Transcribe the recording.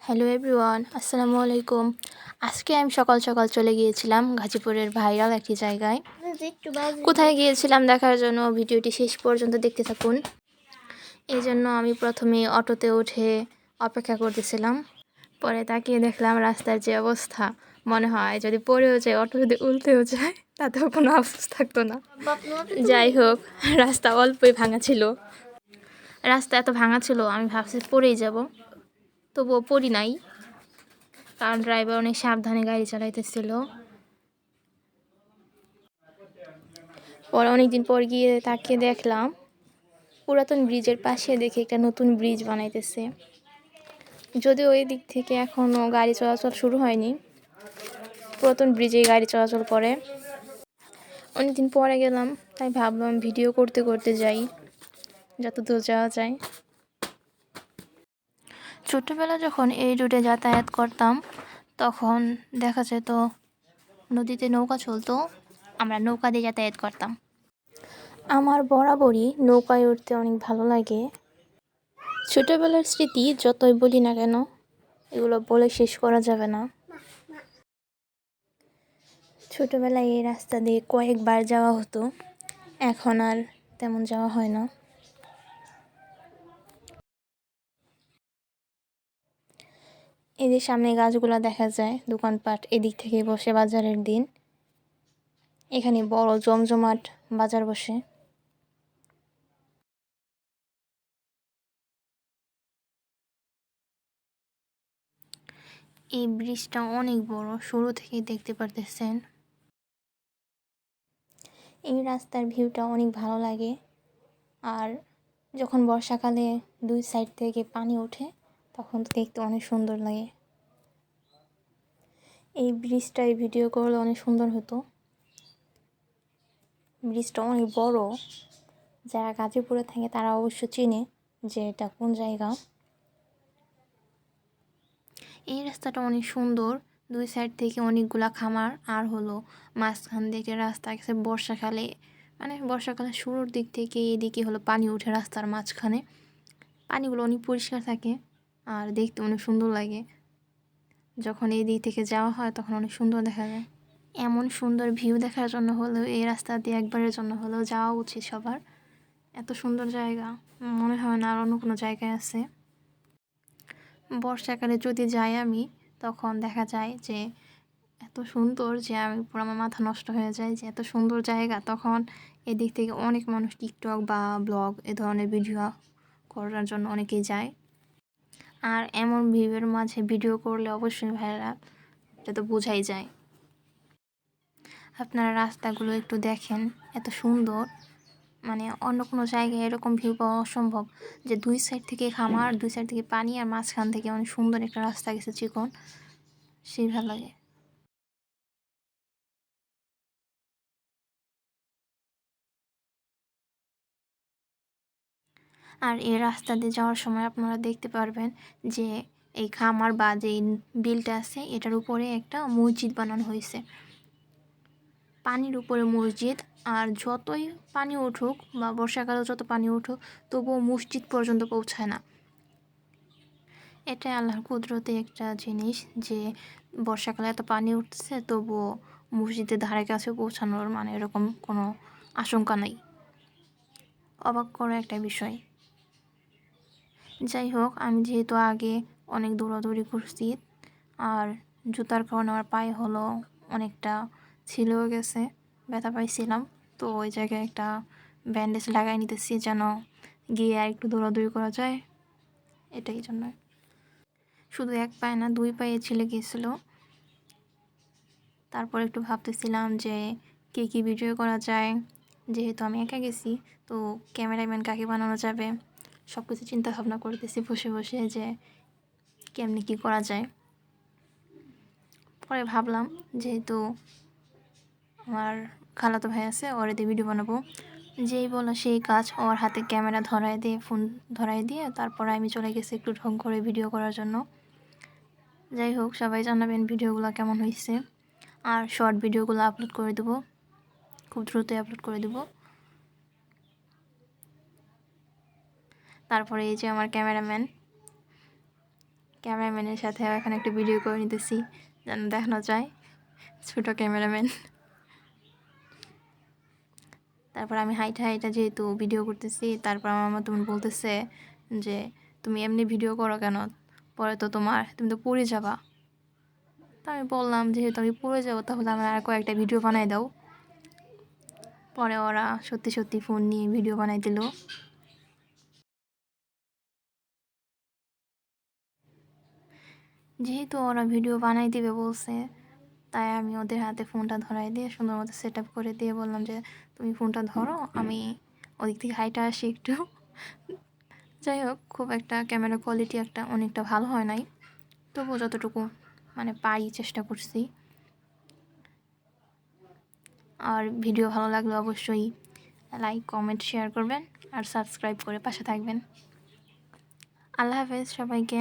Hello everyone, আসসালামু আলাইকুম। আজকে আমি সকাল সকাল চলে গিয়েছিলাম গাজীপুরের ভাইরাল একটি জায়গায়। কোথায় গিয়েছিলাম দেখার জন্য ভিডিওটি শেষ পর্যন্ত দেখতে থাকুন। এই জন্য আমি প্রথমে অটোতে উঠে অপেক্ষা করতেছিলাম। পরে তাকিয়ে দেখলাম রাস্তার যে অবস্থা, মনে হয় যদি পড়েও যায়, অটো যদি উল্টেও যায় তাতেও কোনো আফসোস থাকতো না। যাই হোক, রাস্তা অল্পই ভাঙা ছিল। রাস্তা এত ভাঙা ছিল আমি ভাবছি পড়েই যাব, তবুও পড়ি নাই, কারণ ড্রাইভার অনেক সাবধানে গাড়ি চালাইতেছিল। পরে অনেকদিন পর গিয়ে তাকিয়ে দেখলাম পুরাতন ব্রিজের পাশে দেখে একটা নতুন ব্রিজ বানাইতেছে। যদিও ওই দিক থেকে এখনও গাড়ি চলাচল শুরু হয়নি, পুরাতন ব্রিজে গাড়ি চলাচল করে। অনেকদিন পরে গেলাম, তাই ভাবলাম ভিডিও করতে করতে যাই, যতদূর যাওয়া যায়। ছোট্টবেলা যখন এই রুটে যাতায়াত করতাম তখন দেখা যেত নদীতে নৌকা চলতো, আমরা নৌকা দিয়ে যাতায়াত করতাম। আমার বরাবরই নৌকায় উঠতে অনেক ভালো লাগে। ছোটবেলার স্মৃতি যতই বলি না কেন, এগুলো বলে শেষ করা যাবে না। ছোটবেলায় এই রাস্তা দিয়ে কয়েকবার যাওয়া হতো, এখন আর তেমন যাওয়া হয় না। এদের সামনে গাছগুলো দেখা যায়, দোকানপাট এদিক থেকে বসে বাজারের দিন। এখানে বড় জমজমাট বাজার বসে। এই ব্রিজটা অনেক বড়, শুরু থেকে দেখতে পারতেছেন। এই রাস্তার ভিউটা অনেক ভালো লাগে। আর যখন বর্ষাকালে দুই সাইড থেকে পানি ওঠে তখন তো দেখতে অনেক সুন্দর লাগে। এই ব্রিজটায় ভিডিও করলে অনেক সুন্দর হতো। ব্রিজটা অনেক বড়, যারা গাজীপুরে থাকে তারা অবশ্য চিনে যে এটা কোন জায়গা। এই রাস্তাটা অনেক সুন্দর, দুই সাইড থেকে অনেকগুলা খামার, আর হলো মাঝখান থেকে রাস্তা গেছে। বর্ষাকালে শুরুর দিক থেকে এদিকে হলো পানি ওঠে রাস্তার মাঝখানে। পানিগুলো অনেক পরিষ্কার থাকে আর দেখতে অনেক সুন্দর লাগে। যখন এই দিক থেকে যাওয়া হয় তখন অনেক সুন্দর দেখা যায়। এমন সুন্দর ভিউ দেখার জন্য হলেও এই রাস্তা দিয়ে একবারের জন্য হলেও যাওয়া উচিত সবার। এত সুন্দর জায়গা মনে হয় না আর অন্য কোনো জায়গায় আছে। বর্ষাকালে যদি যাই আমি, তখন দেখা যায় যে এত সুন্দর যে আমি পুরো আমার মাথা নষ্ট হয়ে যায় যে এত সুন্দর জায়গা। তখন এদিক থেকে অনেক মানুষ টিকটক বা ব্লগ এ ধরনের ভিডিও করার জন্য অনেকেই যায়। আর এমন ভিউয়ের মাঝে ভিডিও করলে অবশ্যই ভাইরাল, এটা তো বোঝাই যায়। আপনারা রাস্তাগুলো একটু দেখেন, এত সুন্দর, অন্য কোনো জায়গায় এরকম ভিউ পাওয়া অসম্ভব। যে দুই সাইড থেকে খামার, দুই সাইড থেকে পানি, আর মাঝখান থেকে অনেক সুন্দর একটা রাস্তা গেছে চিকন, সেই ভালো লাগে। আর এই রাস্তা দিয়ে যাওয়ার সময় আপনারা দেখতে পারবেন যে এই খামার বা যে বিলটা আছে এটার উপরে একটা মসজিদ বানানো হয়েছে। পানির উপরে মসজিদ, আর যতই পানি উঠুক বা বর্ষাকালেও যত পানি উঠুক তবুও মসজিদ পর্যন্ত পৌঁছায় না। এটাই আল্লাহর কুদরতে একটা জিনিস যে বর্ষাকালে এত পানি উঠছে তবুও মসজিদের ধারে কাছে পৌঁছানোর এরকম কোনো আশঙ্কা নাই। অবাক করা একটা বিষয়। যাই হোক, আমি যেহেতু আগে অনেক দৌড়াদৌড়ি করছি আর জুতার কারণে আমার পায়ে হলো অনেকটা ছিলেও গেছে, ব্যথা পাইছিলাম, তো ওই জায়গায় একটা ব্যান্ডেজ লাগাই নিতেছি যেন গিয়ে আর একটু দৌড়াদৌড়ি করা যায়, এটাই জন্য। শুধু এক পায়ে না, দুই পায়ে ছিলে গিয়েছিল। তারপর একটু ভাবতেছিলাম যে কী ভিডিও করা যায়, যেহেতু আমি একা গেছি তো ক্যামেরাম্যান কাকে বানানো যাবে, সব কিছু চিন্তা ভাবনা করতেছি বসে বসে যে কেমনি কী করা যায়। পরে ভাবলাম যেহেতু আমার খালাতো ভাই আছে, ওর দিয়ে ভিডিও বানাবো। যেই বলো সেই কাজ, ওর হাতে ক্যামেরা ধরাই দিয়ে, ফোন ধরাই দিয়ে তারপরে আমি চলে গেছি একটু ঢং করে ভিডিও করার জন্য। যাই হোক, সবাই জানাবেন ভিডিওগুলো কেমন হয়েছে। আর শর্ট ভিডিওগুলো আপলোড করে দেবো, খুব দ্রুতই আপলোড করে দেবো। তারপরে এই যে আমার ক্যামেরাম্যান, ক্যামেরাম্যানের সাথে এখানে একটা ভিডিও করে নিতেছি যেন দেখানো যায় ছোটো ক্যামেরাম্যান। তারপর আমি হাইটা যেহেতু ভিডিও করতেছি, তারপর আমার মা তুমি বলতেছে যে তুমি এমনি ভিডিও করো কেন, পরে তো তুমি তো পড়ে যাবা। তো আমি বললাম যেহেতু আমি পড়ে যাবো তাহলে আমার আর কয়েকটা ভিডিও বানাই দাও। পরে ওরা সত্যি সত্যি ফোন নিয়ে ভিডিও বানাই দিল। যেহেতু ওরা ভিডিও বানাই দিবে বলছে, তাই আমি ওদের হাতে ফোনটা ধরাই দিয়ে সুন্দর মতো সেট আপ করে দিয়ে বললাম যে তুমি ফোনটা ধরো, আমি ওদিক থেকে হাইটা আসি একটু। যাই হোক, খুব একটা ক্যামেরা কোয়ালিটি অনেকটা ভালো হয় নাই, তবুও যতটুকু মানে পারি চেষ্টা করছি। আর ভিডিও ভালো লাগলে অবশ্যই লাইক, কমেন্ট, শেয়ার করবেন আর সাবস্ক্রাইব করে পাশে থাকবেন। আল্লাহ হাফেজ সবাইকে।